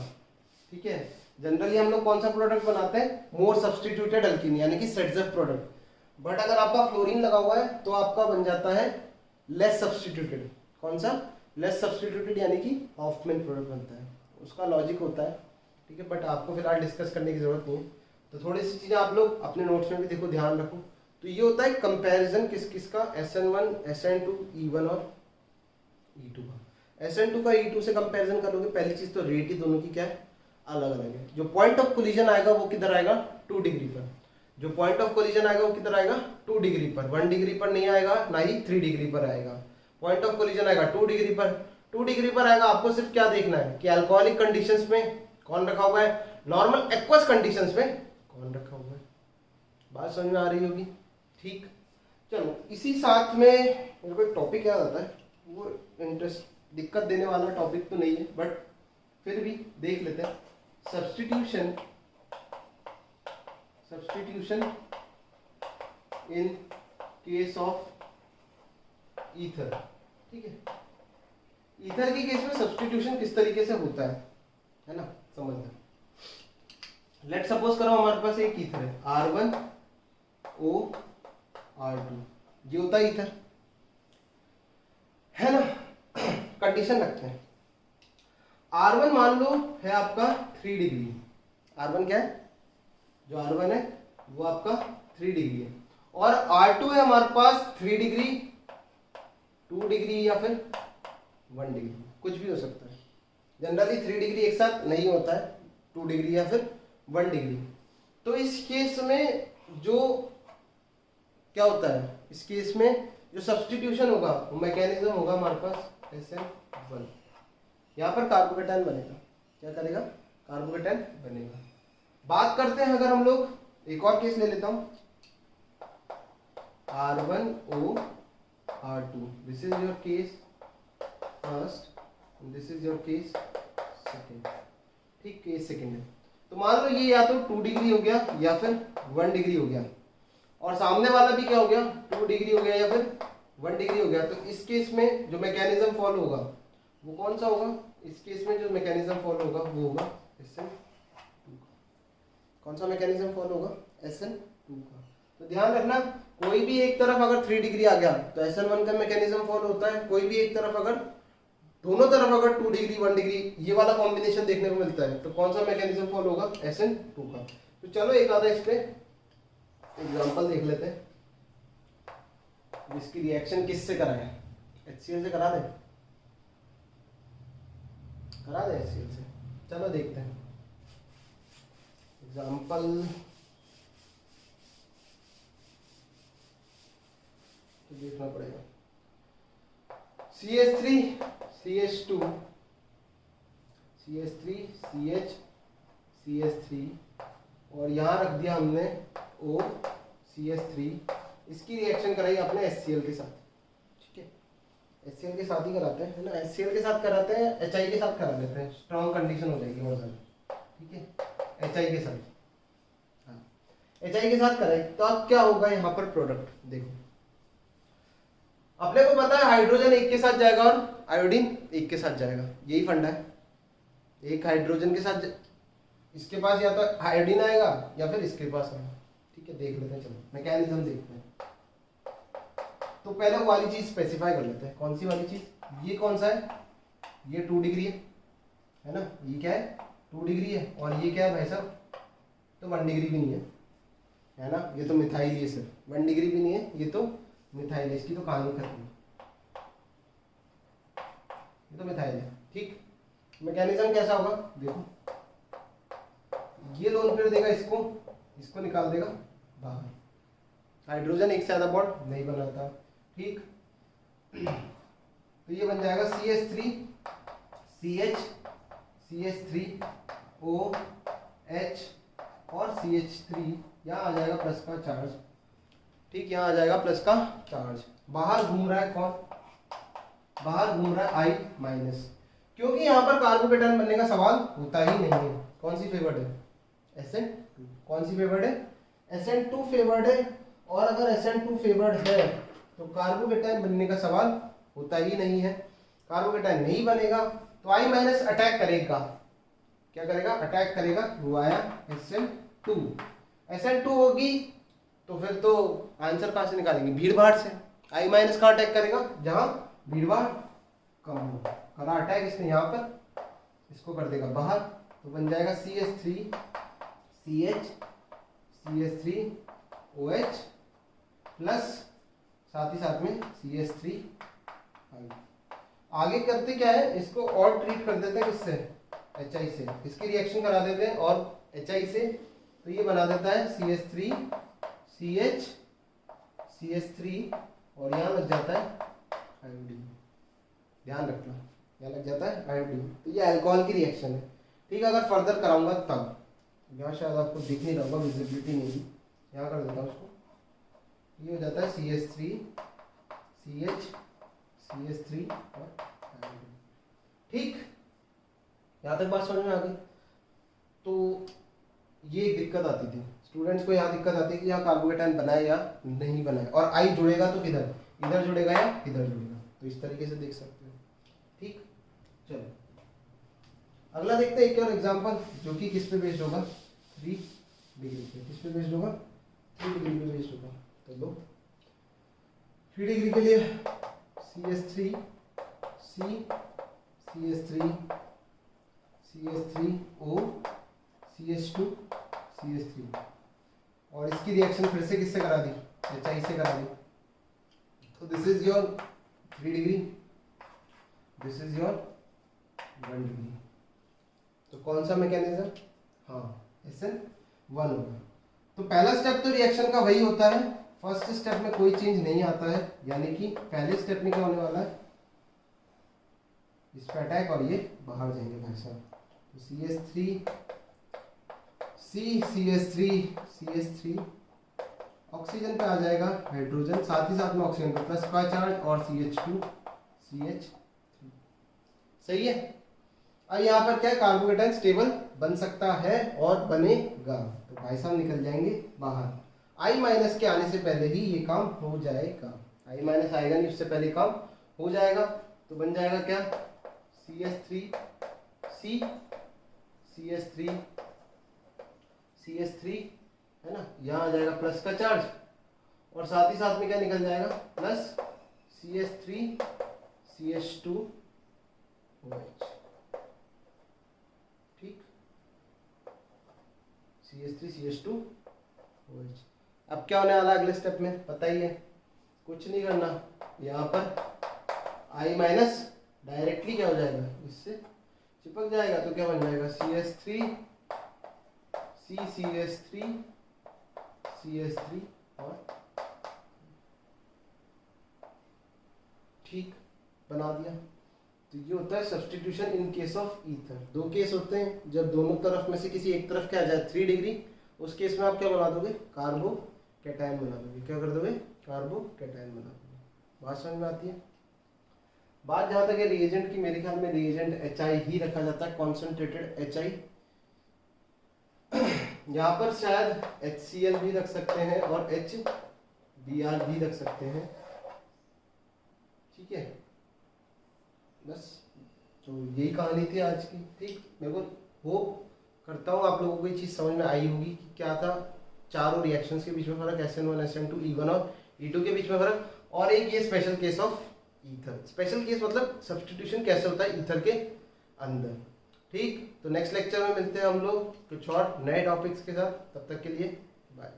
ठीक है, जनरली हम लोग कौन सा प्रोडक्ट बनाते हैं, मोर सब्सटीट्यूटेड अल्कीन यानी कि सेट्जेफ प्रोडक्ट। बट अगर आपका फ्लोरीन लगा हुआ है तो आपका बन जाता है लेस सब्सटीट्यूटेड। कौन सा, लेस सब्सटीट्यूटेड यानी कि हॉफमैन प्रोडक्ट बनता है। उसका लॉजिक होता है, ठीक है, बट आपको फिलहाल डिस्कस करने की जरूरत नहीं है। तो थोड़ी सी चीजें आप लोग अपने नोट्स में भी देखो, ध्यान रखो। तो ये होता है कंपैरिजन किसका, SN1, SN2, E1 और E2 का। SN2 का E2 से कंपैरिजन करोगे, पहली चीज तो रेट ही दोनों की क्या है, अलग अलग है। जो पॉइंट ऑफ कोलिजन आएगा वो किधर आएगा, 2 डिग्री पर। जो पॉइंट ऑफ कोलिजन आएगा वो किधर आएगा, 2 डिग्री पर। 1 डिग्री पर नहीं आएगा, ना ही 3 डिग्री पर आएगा। पॉइंट ऑफ कोलिजन आएगा 2 डिग्री पर। 2 डिग्री पर आएगा, आपको सिर्फ क्या देखना है कि अल्कोहलिक कंडीशंस में कौन रखा हुआ है, नॉर्मल एक्वस कंडीशंस में कौन रखा हुआ है। बात समझ में आ रही होगी, ठीक। चलो इसी साथ में मेरे को एक टॉपिक याद आता है, वो इंटरेस्ट दिक्कत देने वाला टॉपिक तो नहीं है, बट फिर भी देख लेते हैं। Substitution in case of ether. ठीक है, ईथर के केस में सब्स्टिट्यूशन किस तरीके से होता है ना, समझना। लेट सपोज करो हमारे पास एक ईथर है, R1O ये होता है ईथर, है ना। कंडीशन रखते हैं, R1 मान लो है आपका 3 डिग्री। R1 क्या है, जो R1 है वो आपका 3 डिग्री है, और R2 है हमारे पास 3 डिग्री, 2 डिग्री या फिर 1 डिग्री, कुछ भी हो सकता है। जनरली 3 डिग्री एक साथ नहीं होता है, 2 डिग्री या फिर 1 डिग्री। तो इस केस में जो क्या होता है, इस केस में जो सब्स्टिट्यूशन होगा वो मैकेनिज्म होगा हमारे पास SN1। यहाँ पर कार्बोकेटायन बनेगा, क्या करेगा, कार्बोकेटायन बनेगा। बात करते हैं अगर हम लोग, एक और केस ले लेता हूं, R1O R2, this is your case first, this is your case second. ठीक, केस सेकेंड है। तो मान लो ये या तो 2 डिग्री हो गया या फिर 1 डिग्री हो गया, और सामने वाला भी क्या हो गया, 2 डिग्री हो गया या फिर 1 डिग्री हो गया। तो इस केस में जो मैकेनिज्म फॉलो होगा वो कौन सा होगा, इस केस में जो मैकेनिज्म फॉलो होगा वो होगा SN2 का। कौन सा मैकेनिज्म फॉलो होगा, SN2 का। तो ध्यान रखना, कोई भी एक तरफ अगर 3 डिग्री आ गया तो SN1 का मैकेनिज्म फॉलो होता है। कोई भी एक तरफ अगर, दोनों तरफ अगर 2 डिग्री 1 डिग्री ये वाला कॉम्बिनेशन देखने को मिलता है तो कौन सा मैकेनिज्म फॉलो होगा, SN2 का। तो चलो एक आधा इस पे एग्जांपल देख लेते हैं, इसकी रिएक्शन किससे कराएं, HCl से करा दें, HCl से। चलो देखते हैं एग्जांपल। तो देखना पड़ेगा, CH3 CH2 CH3 CH CH3 और यहाँ रख दिया हमने O CH3। इसकी रिएक्शन कराई आपने HCl के साथ। ठीक है, HCl के साथ ही कराते हैं, है ना। HCl के साथ कराते हैं, HI के साथ करा लेते हैं, स्ट्रॉन्ग कंडीशन हो जाएगी और ज्यादा। ठीक है, HI के साथ, हाँ HI के साथ कराई तो अब क्या होगा यहाँ पर प्रोडक्ट देखो। अपने को पता है हाइड्रोजन एक के साथ जाएगा और आयोडीन एक के साथ जाएगा, यही फंडा है। एक हाइड्रोजन के साथ इसके पास या तो आयोडीन आएगा या फिर इसके पास आएगा। ठीक है, देख लेते हैं, चलो मैकेनिज्म देखते हैं। तो पहले वो वाली चीज स्पेसिफाई कर लेते हैं, कौन सी वाली चीज, ये कौन सा है, ये 2 डिग्री है ना, ये क्या है 2 डिग्री है, और ये क्या है भाई साहब, तो 1 डिग्री भी नहीं है ना, ये तो मिथाइल, ये सिर्फ 1 डिग्री भी नहीं है, ये तो मिथाइल है, इसकी तो कहानी खत्म, ये तो मिथाइल है। ठीक, मैकेनिज्म कैसा होगा देखो, ये लोन पेयर देगा इसको निकाल देगा बाहर, हाइड्रोजन एक से ज्यादा बॉन्ड नहीं बनाता। ठीक, तो ये बन जाएगा CH3 CH CH3 OH और CH3, यहाँ आ जाएगा प्लस का चार्ज। ठीक, यहाँ आ जाएगा प्लस का चार्ज। बाहर घूम रहा है कौन, बाहर घूम रहा है आई माइनस, क्योंकि यहाँ पर कार्बोकेटायन बनने का सवाल होता ही नहीं है। कौन सी फेवर्ड है? SN2। कौन सी फेवर्ड है? SN2 फेवर्ड है। और अगर SN2 फेवर्ड है तो कार्बोकेटायन बनने का सवाल होता ही नहीं है। कार्बोकेटायन नहीं बनेगा तो आई माइनस अटैक करेगा। क्या करेगा? अटैक करेगा वाया SN2। SN2 होगी तो फिर तो आंसर कहाँ से निकालेंगे? भीड़ भाड़ से। आई माइनस कहाँ अटैक करेगा? जहां भीड़ भाड़ कम हो। करा अटैक इसने यहाँ पर, इसको कर देगा बाहर, तो बन जाएगा CH3 CH CH3 OH plus साथ ही साथ में CH3। आगे करते क्या है, इसको और ट्रीट कर देते हैं किससे? HI से। इसकी रिएक्शन करा देते हैं और HI से, तो ये बना देता है CH3 CH CH3 और यहाँ लग जाता है आयोडीन। ध्यान रखना, यहाँ लग जाता है आयोडीन। तो ये अल्कोहल की रिएक्शन है। ठीक है, अगर फर्दर कराऊंगा तब। यहाँ शायद आपको दिख नहीं रहा होगा, विजिबिलिटी नहीं है, यहाँ कर देता हूँ उसको। ये हो जाता है CH3 CH CH3 और आयोडीन। ठीक, यहाँ तक बात समझ में आ गई। तो ये एक दिक्कत आती थी स्टूडेंट्स को, यहाँ दिक्कत आती है कि यहाँ कार्बोकेटायन बनाए या नहीं बनाए, और आई जुड़ेगा तो किधर? इधर जुड़ेगा या इधर जुड़ेगा। तो इस तरीके से देख सकते हो। ठीक, चलो अगला देखते हैं एक और एग्जांपल, जो कि किस पे बेस्ड होगा? 3 डिग्री पे। किस पे बेस्ड होगा? 3 डिग्री पे बेस्ड होगा। तो लो 3 डिग्री के लिए CH3 C CH3 CH3O CH2 CH3, और इसकी रिएक्शन फिर से किससे करा दी? HI से करा दी। तो this is your 3 degree, this is your 1 degree. तो कौन सा मैकेनिज्म? हाँ, SN1 होगा। तो पहला स्टेप तो रिएक्शन का वही होता है। फर्स्ट स्टेप में कोई चेंज नहीं आता है, यानी कि पहले स्टेप में क्या होने वाला है? इस पे अटैक और ये बाहर जाएंगे भाई साहब। तो CH3 C CH3 CH3 oxygen पे आ जाएगा हाइड्रोजन, साथ ही साथ में ऑक्सीजन पे प्लस का चार्ज, और CH2 CH3। सही है। अब यहाँ पर क्या है? कार्बोकेटायन स्टेबल बन सकता है और बनेगा। तो भाई साहब निकल जाएंगे बाहर। आई माइनस के आने से पहले ही ये काम हो जाएगा। आई माइनस आएगा नहीं, उससे पहले काम हो जाएगा। तो बन जाएगा क्या? CH3 C CH3 CH3 है ना, यहाँ आ जाएगा प्लस का चार्ज, और साथ ही साथ में क्या निकल जाएगा? Plus CH3 CH2 OH। ठीक, CH3 CH2 OH। अब क्या होने वाला अगले स्टेप में? पता ही है, कुछ नहीं करना। यहाँ पर I माइनस डायरेक्टली क्या हो जाएगा? इससे चिपक जाएगा। तो क्या बन जाएगा? CH3 C CH3 CH3 और ठीक बना दिया। तो ये होता है substitution in case of ether. दो केस होते हैं, जब दोनों तरफ में से किसी एक तरफ क्या आ जाए 3 डिग्री, उस केस में आप क्या बना दोगे? कार्बोकेटायन बना दोगे। क्या कर दोगे? कार्बोकेटायन बना दोगे। बात समझ में आती है? बात जहां तक है रिएजेंट की, मेरे ख्याल में रिएजेंट HI ही रखा जाता है, कॉन्सेंट्रेटेड HI। यहाँ पर शायद HCl भी रख सकते हैं और HBr भी रख सकते हैं। ठीक है, बस तो यही कहानी थी आज की। ठीक, मेरे को होप करता हूँ आप लोगों को ये चीज़ समझ में आई होगी कि क्या था चारों रिएक्शंस के बीच में फर्क, SN1 SN2 E1 और E2 के बीच में फर्क, और एक ये special case of ether. Special case मतलब सब्स्टिट्यूशन कैसे होता है ईथर के अंदर। ठीक, तो नेक्स्ट लेक्चर में मिलते हैं हम लोग कुछ और नए टॉपिक्स के साथ। तब तक के लिए बाय।